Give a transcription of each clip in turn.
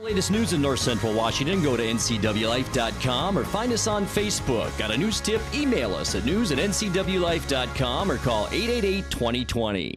Latest news in North Central Washington, go to ncwlife.com or find us on Facebook. Got a news tip? Email us at news@ncwlife.com or call 888-2020.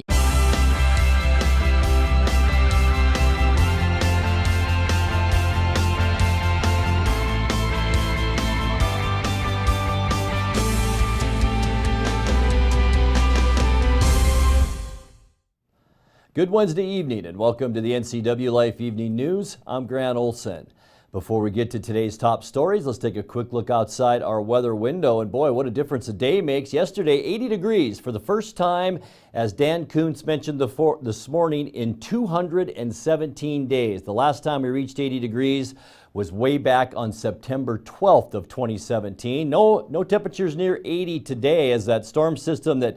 Good Wednesday evening and welcome to the NCW Life Evening News. I'm Grant Olson. Before we get to today's top stories, let's take a quick look outside our weather window. And boy, what a difference a day makes. Yesterday, 80 degrees for the first time, as Dan Kuntz mentioned this morning, in 217 days. The last time we reached 80 degrees was way back on September 12th of 2017. No temperatures near 80 today, as that storm system that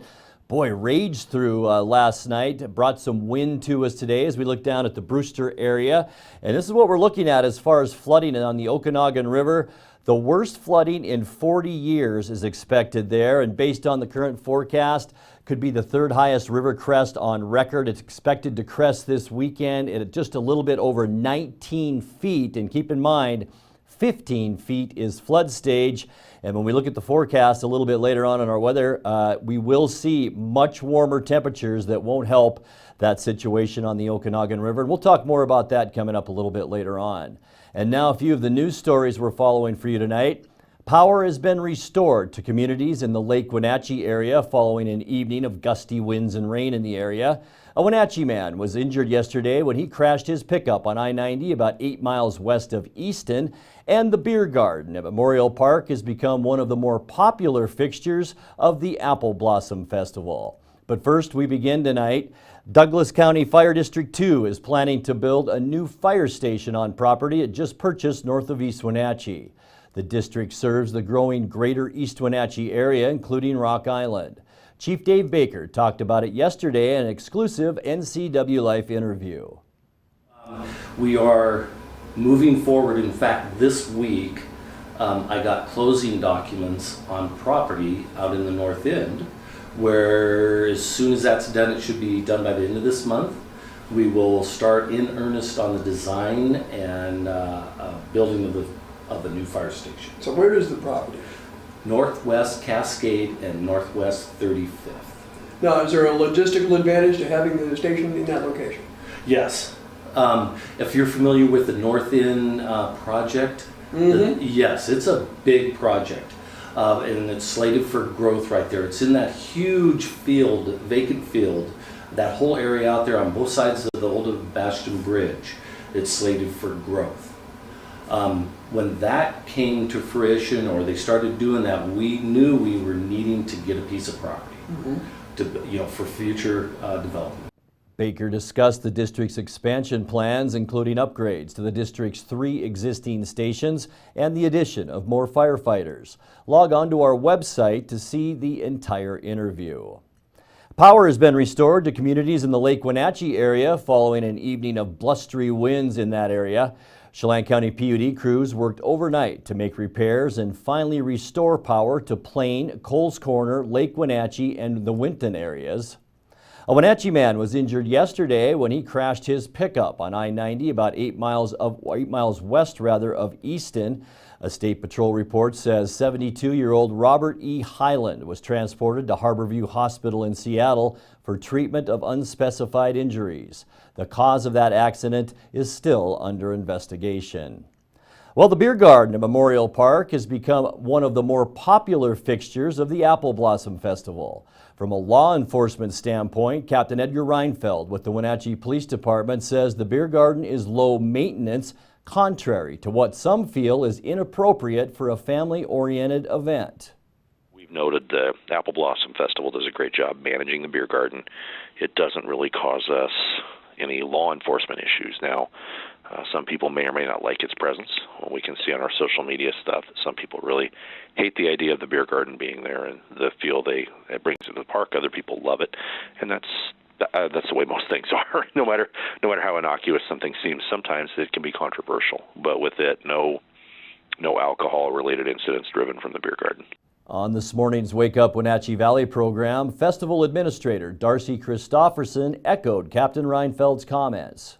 raged through last night brought some wind to us today as we look down at the Brewster area. And this is what we're looking at as far as flooding on the Okanagan River. The worst flooding in 40 years is expected there, and based on the current forecast, could be the third highest river crest on record. It's expected to crest this weekend at just a little bit over 19 feet. And keep in mind, 15 feet is flood stage. And when we look at the forecast a little bit later on in our weather, we will see much warmer temperatures that won't help that situation on the Okanagan River. And we'll talk more about that coming up a little bit later on. And now a few of the news stories we're following for you tonight. Power has been restored to communities in the Lake Wenatchee area following an evening of gusty winds and rain in the area. A Wenatchee man was injured yesterday when he crashed his pickup on I-90 about 8 miles west of Easton. And the beer garden at Memorial Park has become one of the more popular fixtures of the Apple Blossom Festival. But first, we begin tonight. Douglas County Fire District 2 is planning to build a new fire station on property it just purchased north of East Wenatchee. The district serves the growing greater East Wenatchee area, including Rock Island. Chief Dave Baker talked about it yesterday in an exclusive NCW Life interview. We are moving forward. In fact, this week I got closing documents on property out in the North End, where as soon as that's done, it should be done by the end of this month. We will start in earnest on the design and building of the new fire station. So where is the property? Northwest Cascade and Northwest 35th. Now, is there a logistical advantage to having the station in that location? Yes. If you're familiar with the North End project, yes, it's a big project. And it's slated for growth right there. It's in that huge field, vacant field, that whole area out there on both sides of the old Bastion Bridge. It's slated for growth. When that came to fruition, or they started doing that, we knew we were needing to get a piece of property for future development. Baker discussed the district's expansion plans, including upgrades to the district's 3 existing stations and the addition of more firefighters. Log on to our website to see the entire interview. Power has been restored to communities in the Lake Wenatchee area following an evening of blustery winds in that area. Chelan County PUD crews worked overnight to make repairs and finally restore power to Plain, Coles Corner, Lake Wenatchee, and the Winton areas. A Wenatchee man was injured yesterday when he crashed his pickup on I-90 about 8 miles west of Easton. A State Patrol report says 72-year-old Robert E. Highland was transported to Harborview Hospital in Seattle for treatment of unspecified injuries. The cause of that accident is still under investigation. Well, the beer garden at Memorial Park has become one of the more popular fixtures of the Apple Blossom Festival. From a law enforcement standpoint, Captain Edgar Reinfeld with the Wenatchee Police Department says the beer garden is low maintenance, contrary to what some feel is inappropriate for a family-oriented event. We've noted the Apple Blossom Festival does a great job managing the beer garden. It doesn't really cause us any law enforcement issues. Now, some people may or may not like its presence. Well, we can see on our social media stuff that some people really hate the idea of the beer garden being there and the feel it brings to the park. Other people love it, and that's the way most things are. No matter how innocuous something seems, sometimes it can be controversial. But with it, no alcohol-related incidents driven from the beer garden. On this morning's Wake Up Wenatchee Valley program, Festival Administrator Darcy Christofferson echoed Captain Reinfeld's comments.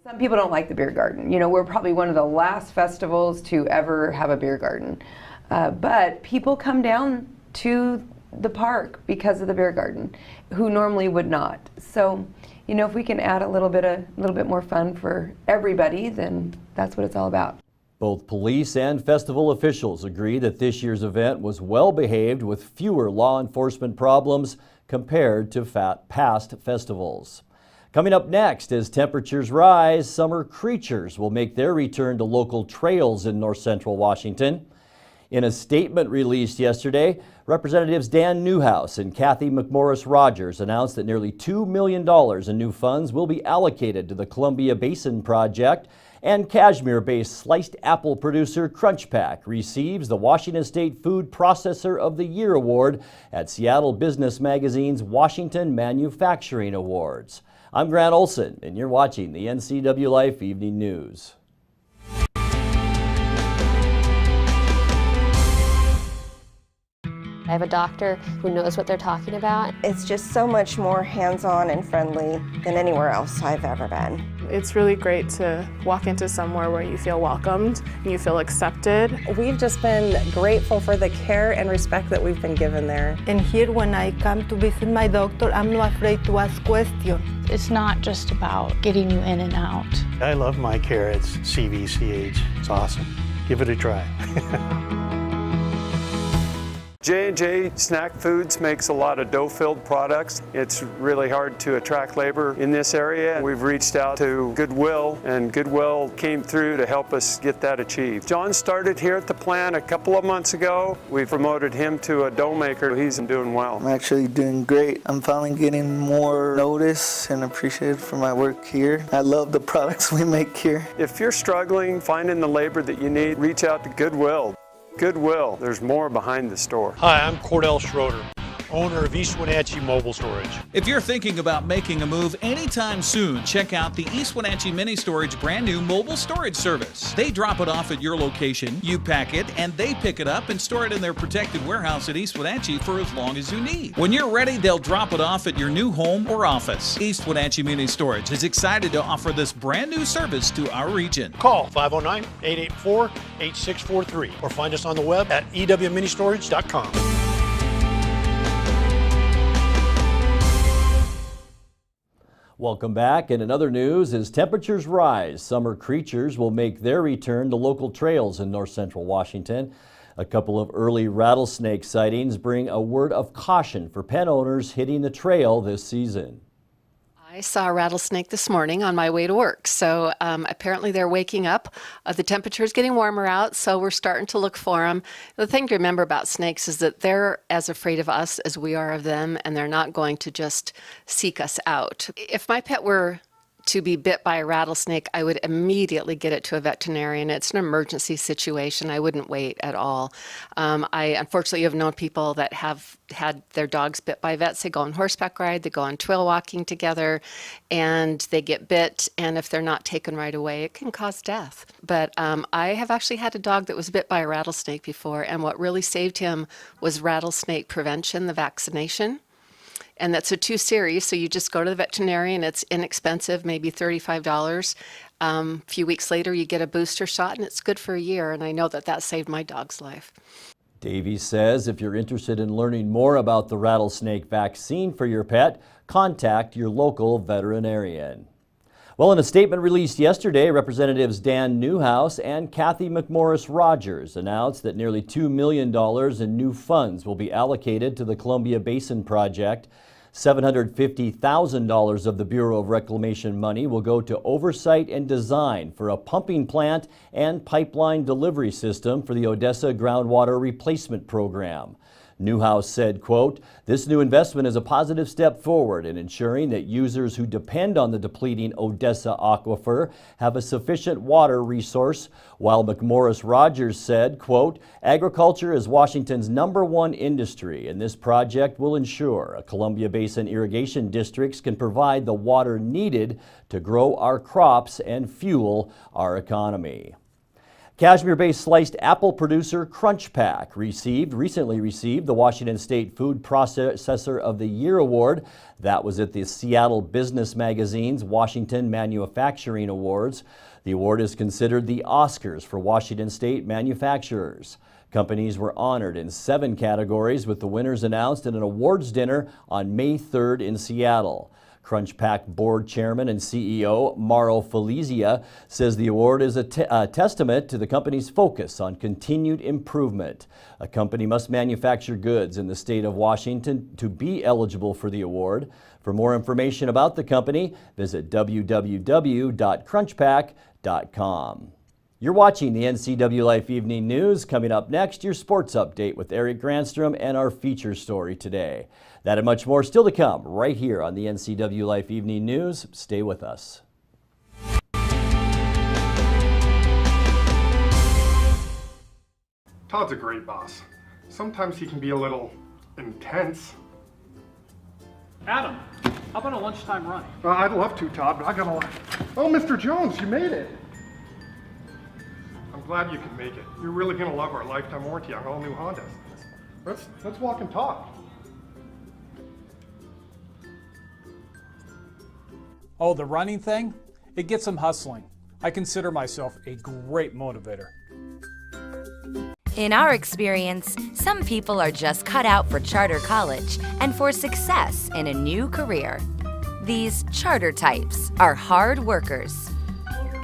Some people don't like the beer garden. You know, we're probably one of the last festivals to ever have a beer garden. But people come down to the park because of the beer garden who normally would not. So, you know, if we can add a little bit more fun for everybody, then that's what it's all about. Both police and festival officials agree that this year's event was well behaved with fewer law enforcement problems compared to past festivals. Coming up next, as temperatures rise, summer creatures will make their return to local trails in north central Washington. In a statement released yesterday, Representatives Dan Newhouse and Kathy McMorris Rogers announced that nearly $2 million in new funds will be allocated to the Columbia Basin Project, and Kashmir-based sliced apple producer Crunch Pack receives the Washington State Food Processor of the Year Award at Seattle Business Magazine's Washington Manufacturing Awards. I'm Grant Olson, and you're watching the NCW Life Evening News. I have a doctor who knows what they're talking about. It's just so much more hands-on and friendly than anywhere else I've ever been. It's really great to walk into somewhere where you feel welcomed and you feel accepted. We've just been grateful for the care and respect that we've been given there. And here when I come to visit my doctor, I'm not afraid to ask questions. It's not just about getting you in and out. I love my care at CVCH. It's awesome. Give it a try. J&J Snack Foods makes a lot of dough-filled products. It's really hard to attract labor in this area. We've reached out to Goodwill, and Goodwill came through to help us get that achieved. John started here at the plant a couple of months ago. We promoted him to a dough maker. He's doing well. I'm actually doing great. I'm finally getting more notice and appreciated for my work here. I love the products we make here. If you're struggling finding the labor that you need, reach out to Goodwill. Goodwill, there's more behind the store. Hi, I'm Cordell Schroeder, owner of East Wenatchee Mobile Storage. If you're thinking about making a move anytime soon, check out the East Wenatchee Mini Storage brand new mobile storage service. They drop it off at your location, you pack it, and they pick it up and store it in their protected warehouse at East Wenatchee for as long as you need. When you're ready, they'll drop it off at your new home or office. East Wenatchee Mini Storage is excited to offer this brand new service to our region. Call 509-884-8643 or find us on the web at ewministorage.com. Welcome back. And in other news, as temperatures rise, summer creatures will make their return to local trails in north central Washington. A couple of early rattlesnake sightings bring a word of caution for pet owners hitting the trail this season. I saw a rattlesnake this morning on my way to work. So apparently they're waking up. The temperature is getting warmer out, so we're starting to look for them. The thing to remember about snakes is that they're as afraid of us as we are of them, and they're not going to just seek us out. If my pet were to be bit by a rattlesnake, I would immediately get it to a veterinarian. It's an emergency situation. I wouldn't wait at all. I unfortunately have known people that have had their dogs bit by vets. They go on horseback ride, they go on trail walking together, and they get bit. And if they're not taken right away, it can cause death. But I have actually had a dog that was bit by a rattlesnake before, and what really saved him was rattlesnake prevention, the vaccination. And that's a 2 series, so you just go to the veterinarian. It's inexpensive, maybe $35. A few weeks later, you get a booster shot, and it's good for a year. And I know that that saved my dog's life. Davey says if you're interested in learning more about the rattlesnake vaccine for your pet, contact your local veterinarian. Well, in a statement released yesterday, Representatives Dan Newhouse and Kathy McMorris Rogers announced that nearly $2 million in new funds will be allocated to the Columbia Basin Project. $750,000 of the Bureau of Reclamation money will go to oversight and design for a pumping plant and pipeline delivery system for the Odessa groundwater replacement program. Newhouse said, quote, "This new investment is a positive step forward in ensuring that users who depend on the depleting Odessa aquifer have a sufficient water resource," while McMorris Rogers said, quote, "Agriculture is Washington's #1 industry, and this project will ensure a Columbia Basin irrigation districts can provide the water needed to grow our crops and fuel our economy." Cashmere-based sliced apple producer Crunch Pack recently received the Washington State Food Processor of the Year Award. That was at the Seattle Business Magazine's Washington Manufacturing Awards. The award is considered the Oscars for Washington State manufacturers. Companies were honored in 7 categories, with the winners announced at an awards dinner on May 3rd in Seattle. Crunch Pack Board Chairman and CEO Mauro Felizia says the award is a testament to the company's focus on continued improvement. A company must manufacture goods in the state of Washington to be eligible for the award. For more information about the company, visit www.crunchpack.com. You're watching the NCW Life Evening News. Coming up next, your sports update with Eric Granstrom and our feature story today. That and much more still to come right here on the NCW Life Evening News. Stay with us. Todd's a great boss. Sometimes he can be a little intense. Adam, how about a lunchtime run? I'd love to, Todd, but I got a lot. Oh, Mr. Jones, you made it. I'm glad you could make it. You're really gonna love our lifetime warranty on all new Hondas. Let's walk and talk. Oh, the running thing? It gets them hustling. I consider myself a great motivator. In our experience, some people are just cut out for charter college and for success in a new career. These charter types are hard workers.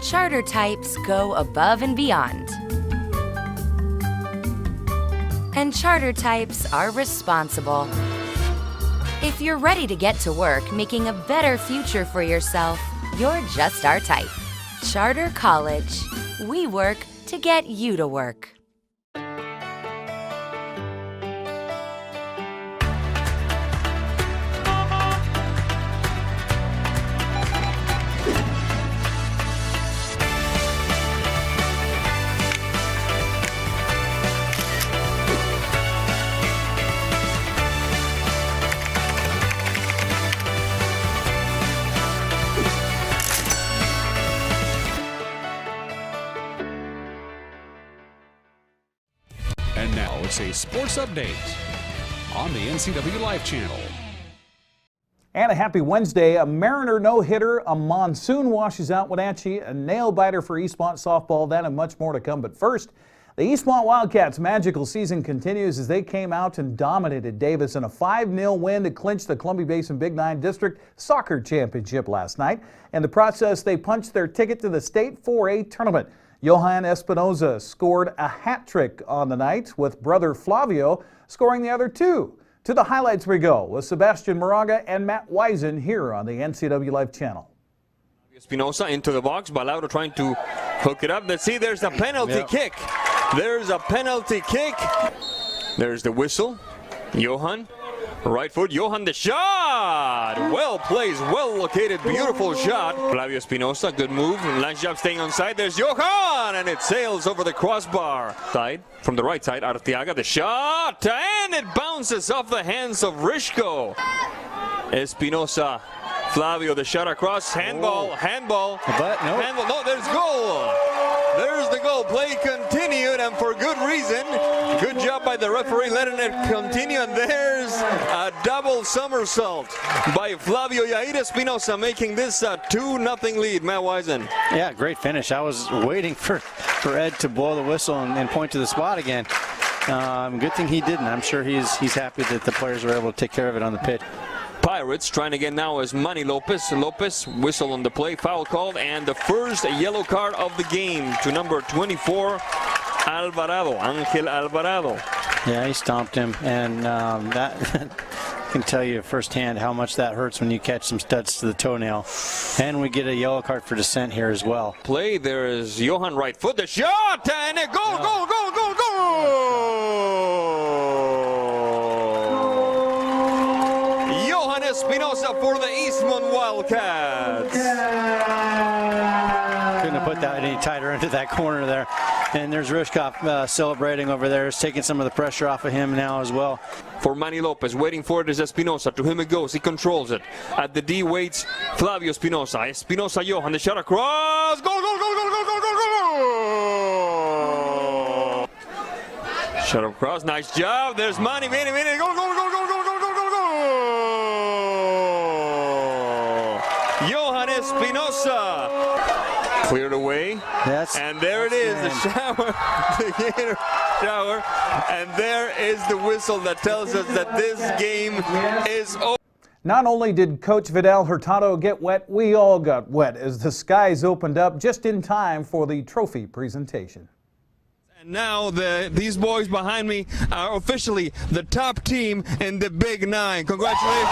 Charter types go above and beyond. And charter types are responsible. If you're ready to get to work making a better future for yourself, you're just our type. Charter College. We work to get you to work. And now it's a sports update on the NCW Life channel. And a happy Wednesday. A Mariner no-hitter, a monsoon washes out Wenatchee, a nail-biter for Eastmont softball, that and much more to come. But first, the Eastmont Wildcats' magical season continues as they came out and dominated Davis in a 5-0 win to clinch the Columbia Basin Big 9 District Soccer Championship last night. In the process, they punched their ticket to the State 4A tournament. Johan Espinoza scored a hat trick on the night, with brother Flavio scoring the other 2. To the highlights we go with Sebastian Moraga and Matt Wisen here on the NCW Life channel. Espinoza into the box, Balauro trying to hook it up. Let's see, there's a penalty kick. There's a penalty kick. There's the whistle. Johan, right foot, Johan the shot! Well placed, well located, beautiful shot. Flavio Espinoza, good move. Nice job staying on side. There's Johan, and it sails over the crossbar. Side, from the right side, Arteaga, the shot, and it bounces off the hands of Rishko. Espinoza, Flavio, the shot across, handball. But no. Handball, no, there's goal. There's the goal. Play continued, and for good reason. Good job by the referee letting it continue, and there's a double somersault by Flavio Yair Espinoza, making this a 2-0 lead. Matt Wisen. Yeah, great finish. I was waiting for Ed to blow the whistle and point to the spot again. Good thing he didn't. I'm sure he's happy that the players were able to take care of it on the pitch. Pirates trying again now is Manny Lopez. Lopez, whistle on the play, foul called, and the first yellow card of the game to number 24, Alvarado, Angel Alvarado. Yeah, he stomped him, and that I can tell you firsthand how much that hurts when you catch some studs to the toenail. And we get a yellow card for dissent here as well. Play, there is Johan right foot, the shot, and a goal, goal! Johan Espinoza for the Eastmont Wildcats. Couldn't have put that any tighter into that corner there. And there's Rishkov celebrating over there. It's taking some of the pressure off of him now as well. For Manny Lopez, waiting for it is Espinoza. To him it goes. He controls it. At the D waits Flavio Espinoza. Espinoza, Johan, the shot across. Goal! Shut up cross, nice job. There's Manny, go, go, go, go, go, go, go, go, go. Johan Espinosa. Cleared away. And there it is, the shower, the Gator shower. And there is the whistle that tells us that this game is over. Not only did Coach Vidal Hurtado get wet, we all got wet as the skies opened up just in time for the trophy presentation. And now these boys behind me are officially the top team in the Big Nine. Congratulations.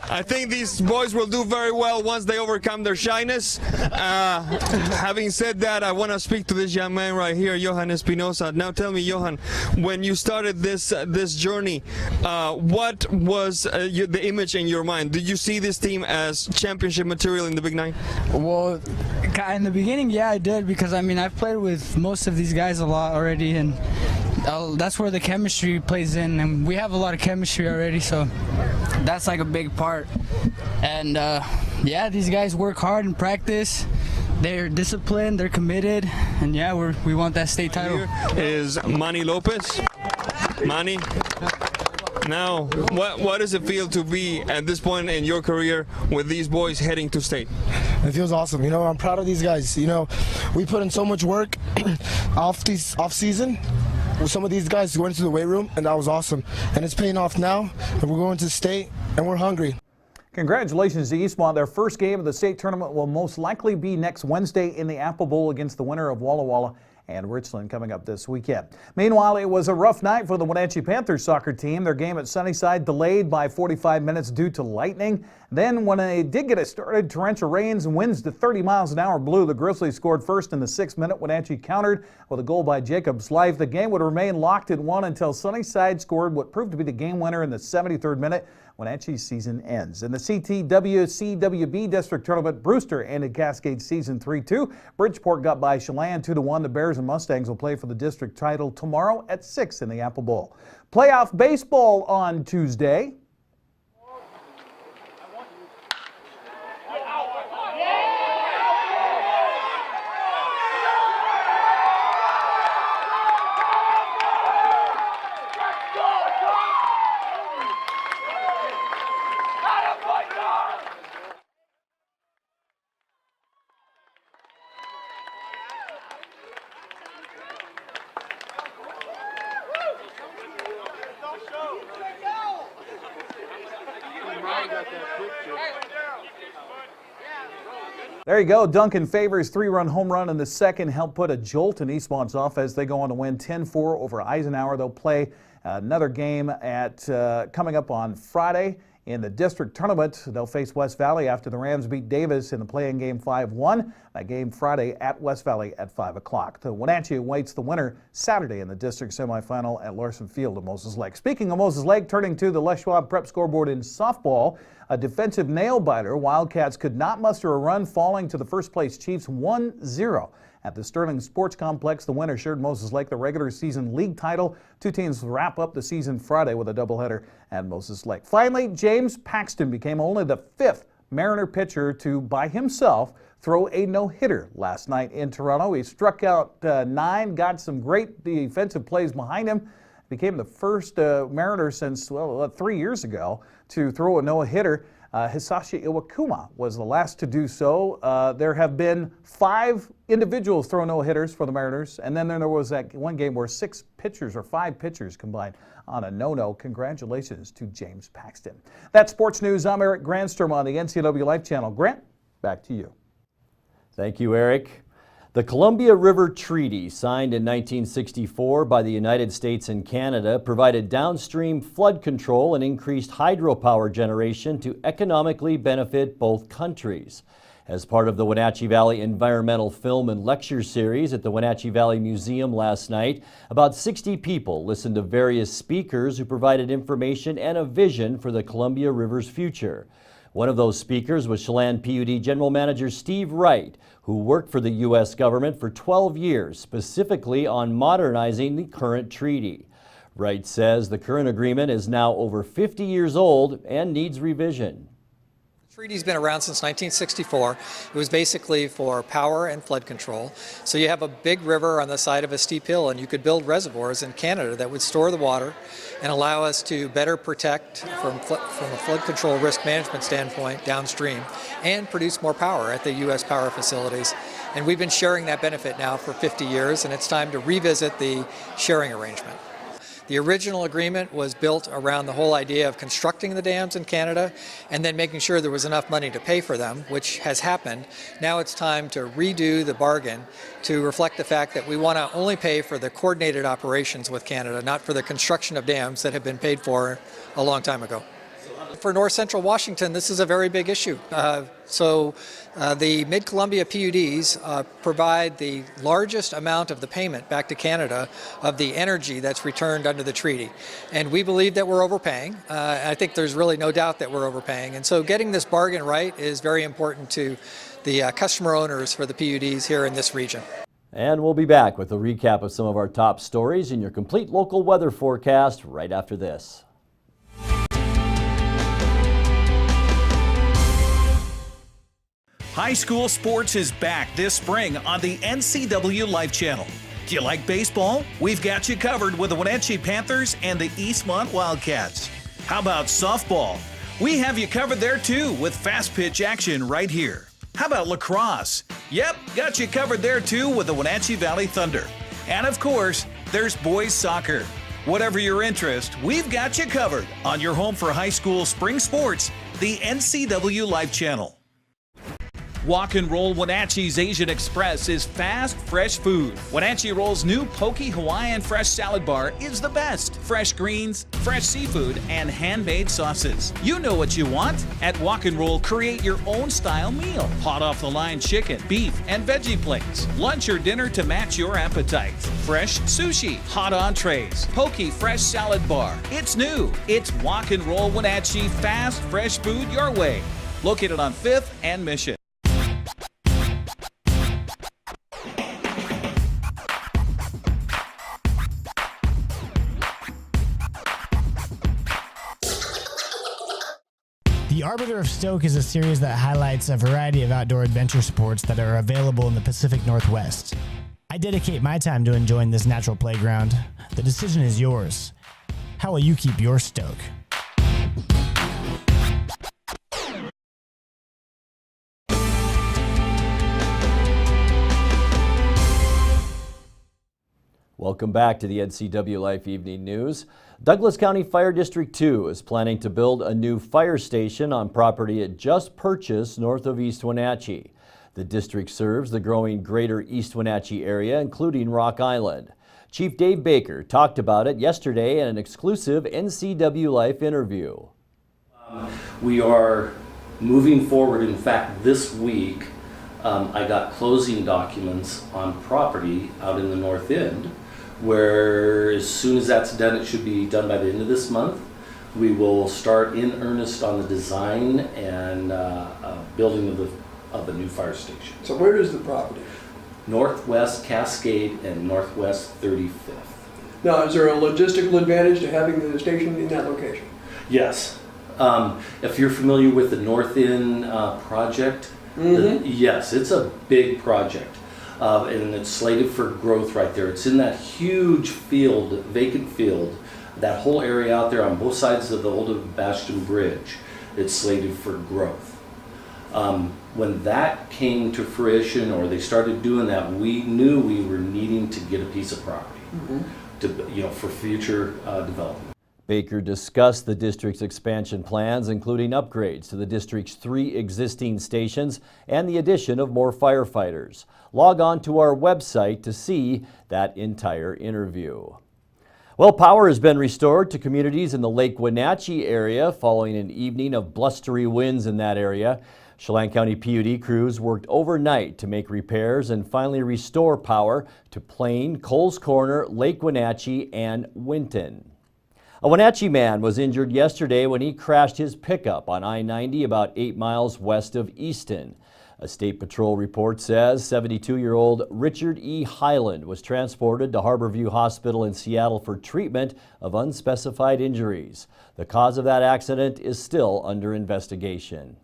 I think these boys will do very well once they overcome their shyness. Having said that, I want to speak to this young man right here, Johan Espinosa. Now tell me, Johan, when you started this journey, what was the image in your mind? Did you see this team as championship material in the Big Nine? Well, in the beginning, yeah, I did, because I mean, I've played with most of these guys a lot already, and that's where the chemistry plays in, and we have a lot of chemistry already, so that's like a big part. And yeah, these guys work hard in practice. They're disciplined, they're committed, and yeah, we want that state title. Here is Manny Lopez. Manny, now what does it feel to be at this point in your career with these boys heading to state? It feels awesome. You know, I'm proud of these guys. You know, we put in so much work off season. Some of these guys went to the weight room, and that was awesome. And it's paying off now, and we're going to state, and we're hungry. Congratulations to Eastmont. Their first game of the state tournament will most likely be next Wednesday in the Apple Bowl against the winner of Walla Walla and Richland coming up this weekend. Meanwhile, it was a rough night for the Wenatchee Panthers soccer team. Their game at Sunnyside delayed by 45 minutes due to lightning. Then when they did get it started, torrential rains and winds to 30 miles an hour blew. The Grizzlies scored first in the 6th minute. Wenatchee countered with a goal by Jacobs Life. The game would remain locked at 1 until Sunnyside scored what proved to be the game winner in the 73rd minute. Wenatchee's season ends. In the CTW-CWB District Tournament, Brewster ended Cascade's season 3-2. Bridgeport got by Chelan 2-1. The Bears and Mustangs will play for the district title tomorrow at 6 in the Apple Bowl. Playoff baseball on Tuesday. There you go. Duncan Favors' 3-run home run in the second helped put a jolt in Eastmont's offense. They go on to win 10-4 over Eisenhower. They'll play another game at coming up on Friday in the district tournament. They'll face West Valley after the Rams beat Davis in the play-in game 5-1. That game Friday at West Valley at 5 o'clock. The Wenatchee awaits the winner Saturday in the district semifinal at Larson Field in Moses Lake. Speaking of Moses Lake, turning to the Les Schwab Prep scoreboard in softball, a defensive nail-biter. Wildcats could not muster a run, falling to the first-place Chiefs 1-0. At the Sterling Sports Complex, the winner assured Moses Lake the regular season league title. Two teams wrap up the season Friday with a doubleheader at Moses Lake. Finally, James Paxton became only the 5th Mariner pitcher to, by himself, throw a no-hitter last night in Toronto. He struck out 9, got some great defensive plays behind him. Became the first Mariner since, 3 years ago to throw a no-hitter. Hisashi Iwakuma was the last to do so. There have been 5 individuals throw no-hitters for the Mariners, and then there was that one game where 6 pitchers or 5 pitchers combined on a no-no. Congratulations to James Paxton. That's sports news. I'm Eric Grandstrom on the NCW Life Channel. Grant, back to you. Thank you, Eric. The Columbia River Treaty, signed in 1964 by the United States and Canada, provided downstream flood control and increased hydropower generation to economically benefit both countries. As part of the Wenatchee Valley Environmental Film and Lecture Series at the Wenatchee Valley Museum last night, about 60 people listened to various speakers who provided information and a vision for the Columbia River's future. One of those speakers was Chelan PUD General Manager Steve Wright, who worked for the U.S. government for 12 years, specifically on modernizing the current treaty. Wright says the current agreement is now over 50 years old and needs revision. The treaty's been around since 1964. It was basically for power and flood control. So you have a big river on the side of a steep hill, and you could build reservoirs in Canada that would store the water and allow us to better protect from a flood control risk management standpoint downstream and produce more power at the U.S. power facilities. And we've been sharing that benefit now for 50 years, and it's time to revisit the sharing arrangement. The original agreement was built around the whole idea of constructing the dams in Canada and then making sure there was enough money to pay for them, which has happened. Now it's time to redo the bargain to reflect the fact that we want to only pay for the coordinated operations with Canada, not for the construction of dams that have been paid for a long time ago. For North Central Washington, this is a very big issue. The Mid-Columbia PUDs provide the largest amount of the payment back to Canada of the energy that's returned under the treaty. And we believe that we're overpaying. I think there's really no doubt that we're overpaying. And so getting this bargain right is very important to the customer owners for the PUDs here in this region. And we'll be back with a recap of some of our top stories and your complete local weather forecast right after this. High school sports is back this spring on the NCW Life Channel. Do you like baseball? We've got you covered with the Wenatchee Panthers and the Eastmont Wildcats. How about softball? We have you covered there too with fast pitch action right here. How about lacrosse? Yep, got you covered there too with the Wenatchee Valley Thunder. And of course, there's boys soccer. Whatever your interest, we've got you covered on your home for high school spring sports, the NCW Life Channel. Walk and Roll Wenatchee's Asian Express is fast, fresh food. Wenatchee Roll's new Poke Hawaiian Fresh Salad Bar is the best. Fresh greens, fresh seafood, and handmade sauces. You know what you want. At Walk and Roll, create your own style meal. Hot off the line chicken, beef, and veggie plates. Lunch or dinner to match your appetite. Fresh sushi, hot entrees, Poke Fresh Salad Bar. It's new. It's Walk and Roll Wenatchee, fast, fresh food your way. Located on 5th and Mission. The Arbiter of Stoke is a series that highlights a variety of outdoor adventure sports that are available in the Pacific Northwest. I dedicate my time to enjoying this natural playground. The decision is yours. How will you keep your Stoke? Welcome back to the NCW Life Evening News. Douglas County Fire District 2 is planning to build a new fire station on property it just purchased north of East Wenatchee. The district serves the growing greater East Wenatchee area, including Rock Island. Chief Dave Baker talked about it yesterday in an exclusive NCW Life interview. We are moving forward. In fact, this week I got closing documents on property out in the North End, where as soon as that's done, it should be done by the end of this month. We will start in earnest on the design and building of a new fire station. So where is the property? Northwest Cascade and Northwest 35th. Now, is there a logistical advantage to having the station in that location? Yes. If you're familiar with the North End project, yes, it's a big project. And it's slated for growth right there. It's in that huge field, vacant field, that whole area out there on both sides of the old Bastion Bridge. It's slated for growth. When that came to fruition, or they started doing that, we knew we were needing to get a piece of property for future development. Baker discussed the district's expansion plans, including upgrades to the district's 3 existing stations and the addition of more firefighters. Log on to our website to see that entire interview. Well, power has been restored to communities in the Lake Wenatchee area following an evening of blustery winds in that area. Chelan County PUD crews worked overnight to make repairs and finally restore power to Plain, Coles Corner, Lake Wenatchee, and Winton. A Wenatchee man was injured yesterday when he crashed his pickup on I-90 about 8 miles west of Easton. A State Patrol report says 72-year-old Richard E. Highland was transported to Harborview Hospital in Seattle for treatment of unspecified injuries. The cause of that accident is still under investigation.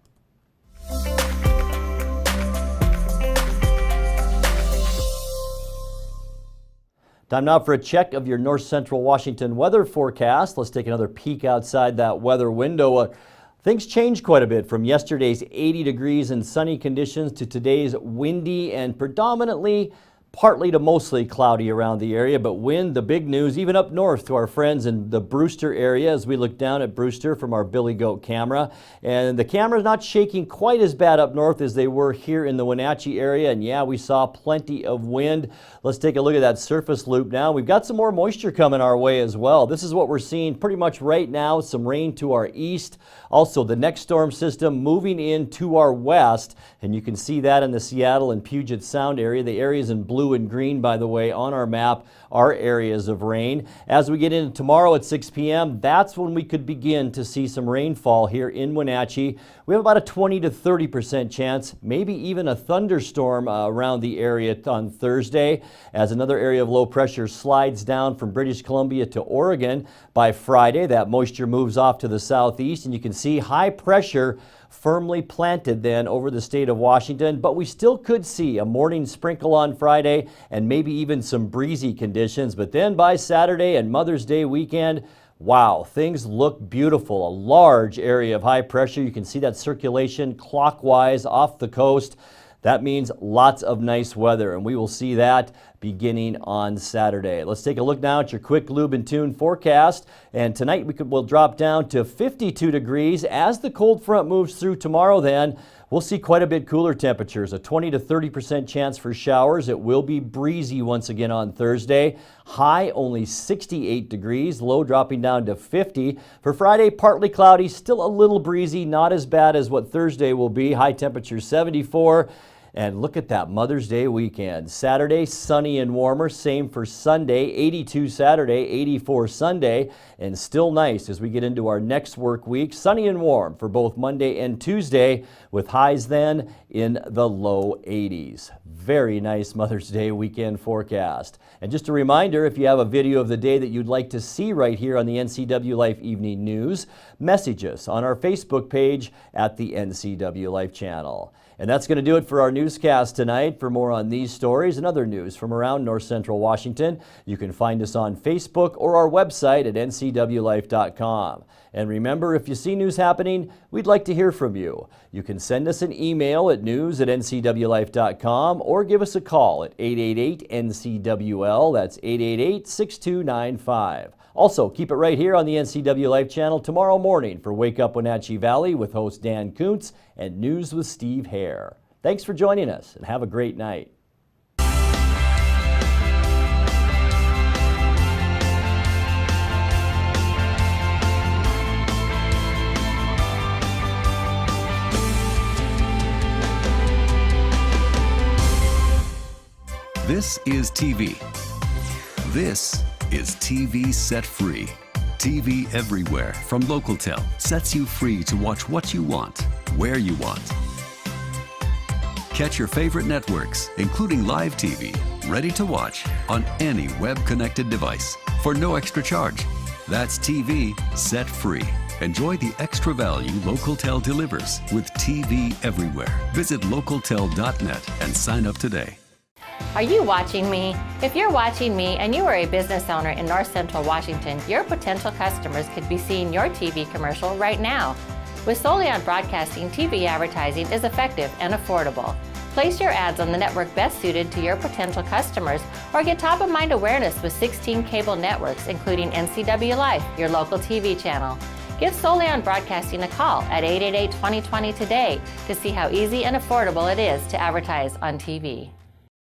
Time now for a check of your north central Washington weather forecast. Let's take another peek outside that weather window. Things changed quite a bit from yesterday's 80 degrees and sunny conditions to today's windy and predominantly partly to mostly cloudy around the area, but wind, the big news, even up north to our friends in the Brewster area as we look down at Brewster from our Billy Goat camera. And the camera's not shaking quite as bad up north as they were here in the Wenatchee area. And yeah, we saw plenty of wind. Let's take a look at that surface loop now. We've got some more moisture coming our way as well. This is what we're seeing pretty much right now. Some rain to our east. Also, the next storm system moving in to our west. And you can see that in the Seattle and Puget Sound area. The areas in blue and green, by the way, on our map are areas of rain. As we get into tomorrow at 6 p.m., that's when we could begin to see some rainfall here in Wenatchee. We have about a 20 to 30% chance, maybe even a thunderstorm around the area on Thursday as another area of low pressure slides down from British Columbia to Oregon. By Friday, that moisture moves off to the southeast, and you can see high pressure firmly planted then over the state of Washington, but we still could see a morning sprinkle on Friday and maybe even some breezy conditions. But then by Saturday and Mother's Day weekend, wow, things look beautiful. A large area of high pressure. You can see that circulation clockwise off the coast. That means lots of nice weather, and we will see that beginning on Saturday. Let's take a look now at your quick lube and tune forecast. And tonight we'll drop down to 52 degrees. As the cold front moves through tomorrow, then we'll see quite a bit cooler temperatures, a 20 to 30% chance for showers. It will be breezy once again on Thursday. High only 68 degrees, low dropping down to 50. For Friday, partly cloudy, still a little breezy, not as bad as what Thursday will be. High temperature 74. And look at that Mother's Day weekend. Saturday, sunny and warmer. Same for Sunday, 82 Saturday, 84 Sunday. And still nice as we get into our next work week. Sunny and warm for both Monday and Tuesday with highs then in the low 80s. Very nice Mother's Day weekend forecast. And just a reminder, if you have a video of the day that you'd like to see right here on the NCW Life Evening News, message us on our Facebook page at the NCW Life channel. And that's going to do it for our newscast tonight. For more on these stories and other news from around north central Washington, you can find us on Facebook or our website at ncwlife.com. And remember, if you see news happening, we'd like to hear from you. You can send us an email at news@ncwlife.com or give us a call at 888-NCWL. That's 888-6295. Also, keep it right here on the NCW Life channel tomorrow morning for Wake Up Wenatchee Valley with host Dan Kuntz and News with Steve Hare. Thanks for joining us and have a great night. This is TV. This is TV Set Free. TV everywhere from Localtel sets you free to watch what you want, where you want. Catch your favorite networks, including live TV, ready to watch on any web-connected device for no extra charge. That's TV Set Free. Enjoy the extra value Localtel delivers with TV everywhere. Visit localtel.net and sign up today. Are you watching me? If you're watching me and you are a business owner in North Central Washington, your potential customers could be seeing your TV commercial right now. With Solion Broadcasting, TV advertising is effective and affordable. Place your ads on the network best suited to your potential customers or get top-of-mind awareness with 16 cable networks, including NCW Life, your local TV channel. Give Solion Broadcasting a call at 888-2020 today to see how easy and affordable it is to advertise on TV.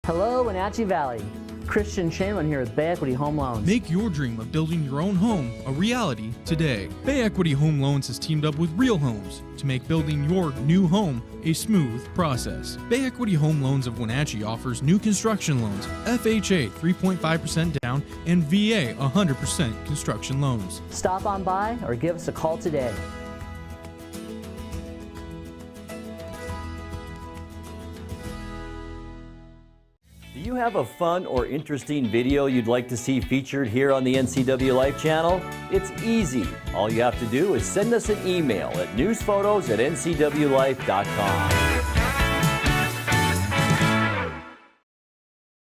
Hello, Wenatchee Valley. Christian Shaman here with Bay Equity Home Loans. Make your dream of building your own home a reality today. Bay Equity Home Loans has teamed up with Real Homes to make building your new home a smooth process. Bay Equity Home Loans of Wenatchee offers new construction loans, FHA 3.5% down, and VA 100% construction loans. Stop on by or give us a call today. Do you have a fun or interesting video you'd like to see featured here on the NCW Life channel? It's easy. All you have to do is send us an email at newsphotos@ncwlife.com.